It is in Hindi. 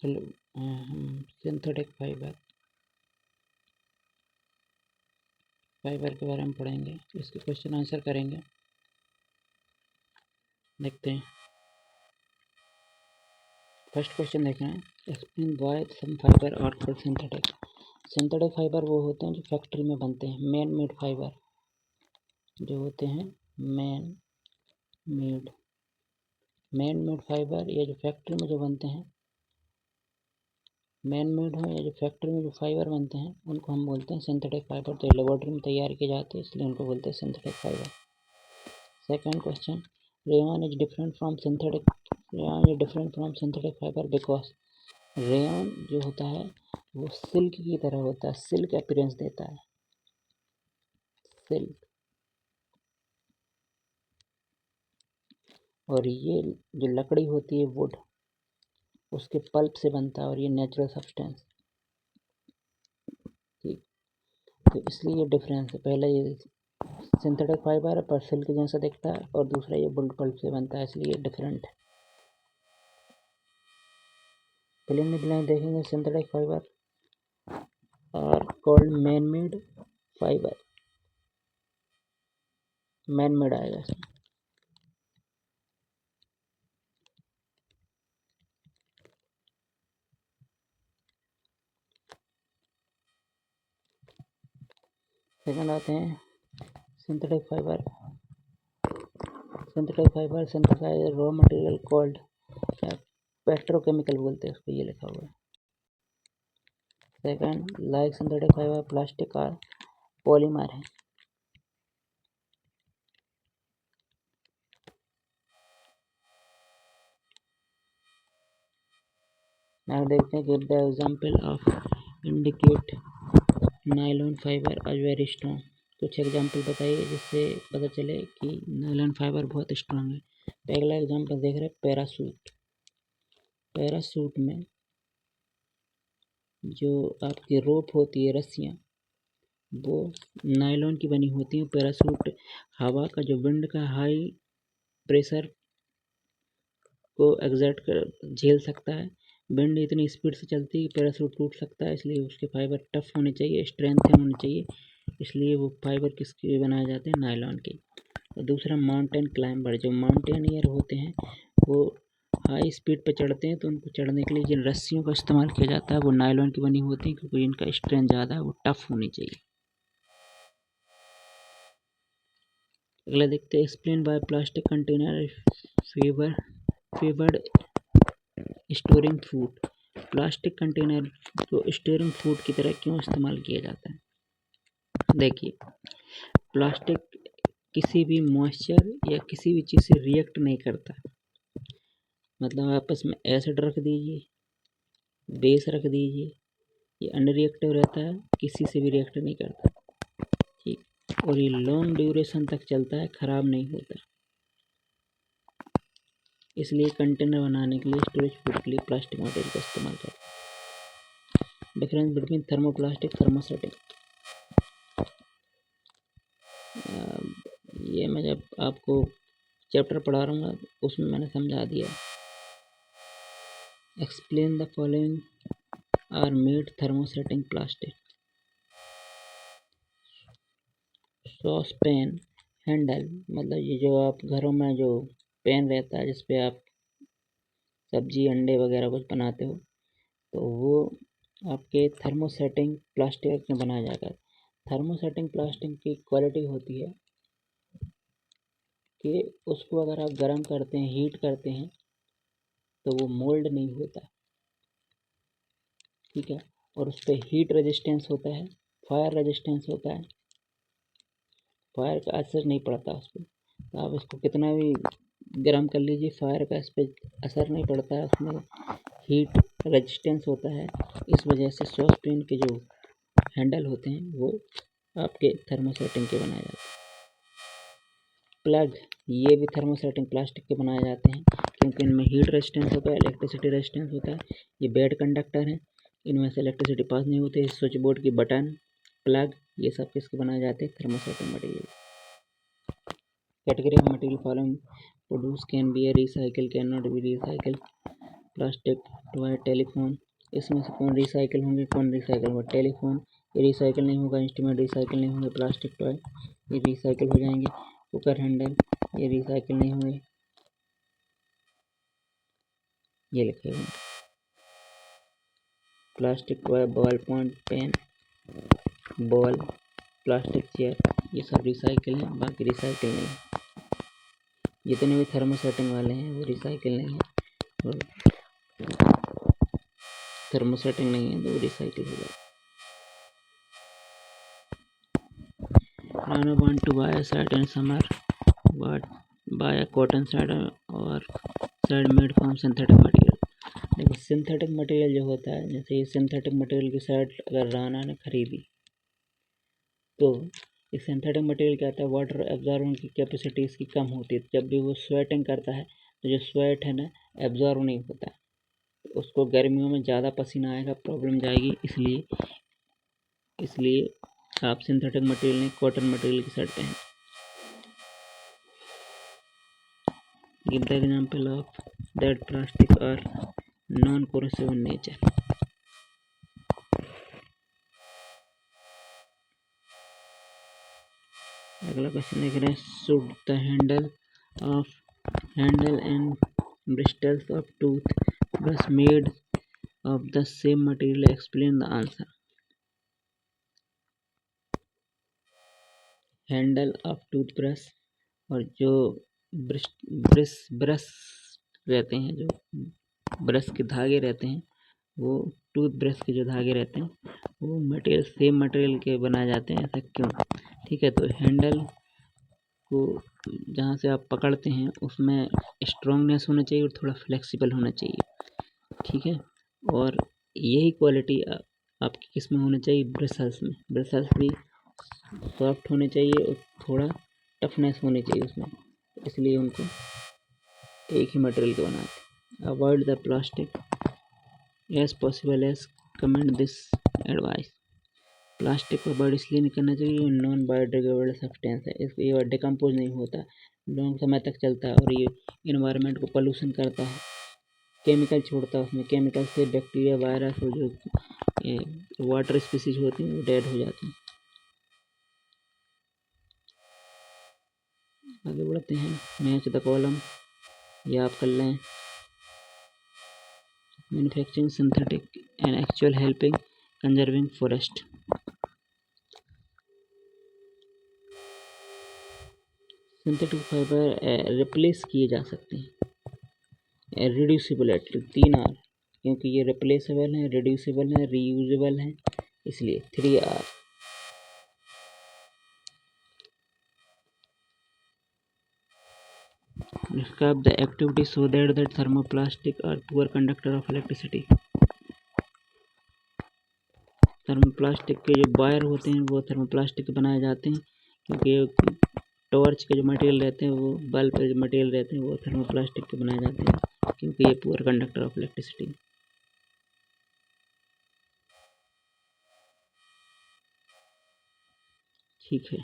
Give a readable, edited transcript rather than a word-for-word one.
सिंथेटिक फाइबर के बारे में पढ़ेंगे, इसके क्वेश्चन आंसर करेंगे। देखते हैं, फर्स्ट क्वेश्चन देख रहे हैं, explain why some fibre are called synthetic. Synthetic fibre वो होते हैं जो फैक्ट्री में बनते हैं, मैन मेड फाइबर जो होते हैं, मैन मेड फाइबर, ये जो फैक्ट्री में जो बनते हैं, मैन मेड हो या जो फैक्ट्री में जो फाइबर बनते हैं, उनको हम बोलते हैं सिंथेटिक फाइबर। तो लेबोरेटरी में तैयार किए जाते हैं, इसलिए उनको बोलते हैं synthetic fibre. Second question, rayon is different from synthetic fibre because rayon जो होता है वो सिल्क की तरह होता है, सिल्क अपीयरेंस देता है, सिल्क। और ये जो लकड़ी होती है वुड, उसके पल्प से बनता है और ये नेचुरल सब्सटेंस, ठीक। तो इसलिए ये डिफरेंस है, पहला ये सिंथेटिक फाइबर है पर सिल्क जैसा दिखता है, और दूसरा ये वुड पल्प से बनता है, इसलिए डिफरेंट है। फिलिंग में ब्लैंक देखेंगे, synthetic fibre are called man made fibre, man made आएगा इसमें। सेकंड आते हैं synthetic fibre synthesize raw material called petrochemical बोलते हैं उसको, ये लिखा हुआ है। Second, like synthetic fibre plastic और पॉलीमर है। now देखते हैं, give the example of indicate nylon fibre आज वेरी स्ट्रॉन्ग। कुछ एग्जांपल बताइए जिससे पता चले कि नायलॉन फाइबर बहुत स्ट्रॉन्ग है। पहला एग्जांपल देख रहे हैं, पैरासूट में जो आपकी रोप होती है, रस्सियाँ, वो नायलॉन की बनी होती हैं। पैरासूट हवा का जो विंड का हाई प्रेशर को एग्जर्ट कर झेल सकता है। विंड इतनी स्पीड से चलती है कि पैरासूट टूट सकता है, इसलिए उसके फाइबर टफ होने चाहिए, स्ट्रेंथ होनी चाहिए, इसलिए वो फाइबर किसके बनाए जाते हैं, नायलॉन के। और दूसरा, माउंटेन क्लाइंबर, जो माउंटेनियर होते हैं वो हाई स्पीड पर चढ़ते हैं, तो उनको चढ़ने के लिए जिन रस्सियों का इस्तेमाल किया जाता है वो नायलॉन की बनी होती हैं, क्योंकि इनका स्ट्रेंथ ज़्यादा है, वो टफ होनी चाहिए। अगला देखते हैं, explain by plastic container favoured storing food. Plastic container को स्टोरिंग फूड की तरह क्यों इस्तेमाल किया जाता है? देखिए, प्लास्टिक किसी भी मॉइस्चर या किसी भी चीज़ से रिएक्ट नहीं करता। मतलब आपस में एसिड रख दीजिए, बेस रख दीजिए, ये अनरिएक्टिव रहता है, किसी से भी रिएक्ट नहीं करता, ठीक। और ये लॉन्ग ड्यूरेशन तक चलता है, ख़राब नहीं होता। इसलिए कंटेनर बनाने के लिए, स्टोरेज फूड के लिए प्लास्टिक मटेरियल का इस्तेमाल करते हैं। डिफरेंस बिटवीन थर्मोप्लास्टिक, थर्मोसेटिंग, ये मैं जब आपको चैप्टर पढ़ा रहा हूँ उसमें मैंने समझा दिया। Explain the following are made thermosetting plastic. Saucepan handle, मतलब ये जो आप घरों में जो पैन रहता है जिसपे आप सब्जी अंडे वगैरह कुछ बनाते हो, तो वो आपके थर्मोसेटिंग प्लास्टिक में बनाया जाता है। थर्मोसेटिंग प्लास्टिक की क्वालिटी होती है कि उसको अगर आप गर्म करते हैं, हीट करते हैं, तो वो मोल्ड नहीं होता, ठीक है। और उस पर हीट रेजिस्टेंस होता है, फायर रेजिस्टेंस होता है, फायर का असर नहीं पड़ता उस पर। तो आप इसको कितना भी गर्म कर लीजिए, फायर का इस पर असर नहीं पड़ता है, उसमें हीट रेजिस्टेंस होता है। इस वजह से सॉस पैन के जो हैंडल होते हैं वो आपके थर्मोसेटिंग के बनाए जाते हैं। प्लग, ये भी थर्मोसेटिंग प्लास्टिक के बनाए जाते हैं, क्योंकि इनमें हीट रेजिस्टेंस होता है, इलेक्ट्रिसिटी रेजिस्टेंस होता है। ये बेड कंडक्टर हैं, इनमें से इलेक्ट्रिसिटी पास नहीं होती। स्विच बोर्ड की बटन, प्लग, ये सब किसके बनाए जाते हैं, thermosetting material. Category of material following produce can be recycle, can not be recycle. Plastic toy, telephone, इसमें से कौन रिसाइकिल होंगे, कौन रिसाइकिल होगा? टेलीफोन ये रिसाइकिल नहीं होगा, इंस्ट्रूमेंट रिसाइकिल नहीं होंगे, प्लास्टिक टॉय ये रिसाइकिल हो जाएंगे, कुकर हैंडल ये रिसाइकिल नहीं होंगे। ये लिखे हुए plastic toy, ballpoint pen, ball, plastic chair ये सब रिसाइकिल है, बाकी रिसाइकिल नहीं है। जितने भी थर्मोसेटिंग वाले हैं वो रिसाइकिल नहीं है, और थर्मोसेटिंग नहीं है तो वो रिसाइकिल होगा। Rana want to buy a shirt in summer, but buy a cotton shirt or shirt made from synthetic material। देखो सिंथेटिक मटेरियल जो होता है, जैसे ये सिंथेटिक मटेरियल की शर्ट अगर राना ने खरीदी तो इस सिंथेटिक मटेरियल क्या होता है, वाटर एब्जॉर्बिंग की कैपेसिटी इसकी कम होती है। जब भी वो स्वेटिंग करता है तो जो स्वेट है ना एब्जॉर्ब नहीं होता है, तो उसको गर्मियों में ज़्यादा पसीना आएगा, प्रॉब्लम जाएगी। इसलिए आप सिंथेटिक मटेरियल नहीं, कॉटन मटेरियल की शर्ट पहनें। Give the example of that plastic are non-corrosive in nature। अगला क्वेश्चन देख रहे हैं, should the handle and bristles of toothbrush made of the same material? Explain the answer। Handle of toothbrush और जो ब्रश रहते हैं, जो ब्रश के धागे रहते हैं, वो टूथब्रश के जो धागे रहते हैं वो मटेरियल सेम मटेरियल के बनाए जाते हैं। ऐसा क्यों? ठीक है, तो हैंडल को जहाँ से आप पकड़ते हैं उसमें स्ट्रॉन्गनेस होना चाहिए और थोड़ा फ्लेक्सिबल होना चाहिए। ठीक है, और यही क्वालिटी आपकी किस में होना चाहिए? ब्रशल्स में। ब्रशल्स भी सॉफ्ट होने चाहिए और थोड़ा टफनेस होनी चाहिए उसमें, इसलिए उनको एक ही मटेरियल के बनाते हैं। Avoid the plastic as possible as comment this advice. Plastic को अवॉइड इसलिए नहीं करना चाहिए, नॉन बायोडिग्रेडेबल सब्सटेंस है, ये डिकम्पोज नहीं होता, लॉन्ग समय तक चलता है और ये इन्वायरमेंट को पोल्यूशन करता है, केमिकल छोड़ता है उसमें। केमिकल से बैक्टीरिया, वायरस और जो वाटर स्पीसीज होती हैं वो डेड हो जाती हैं। आगे बढ़ते हैं, मैच द कॉलम, ये आप कर लें। Manufacturing synthetic and actual helping conserving forest. Synthetic fibre replace किए जा सकते हैं, रिड्यूसिबल है, 3R, क्योंकि ये रिप्लेसेबल है, रिड्यूसिबल है, रीयूजेबल है, इसलिए 3R। Describe the activity so that thermoplastic are poor conductor of electricity। Thermoplastic के जो वायर होते हैं वो थर्मोप्लास्टिक के बनाए जाते हैं, क्योंकि टॉर्च के जो मटेरियल रहते हैं, वो बल्ब के जो मटेरियल रहते हैं वो थर्मोप्लास्टिक के बनाए जाते हैं, क्योंकि ये पुअर कंडक्टर ऑफ इलेक्ट्रिसिटी। ठीक है।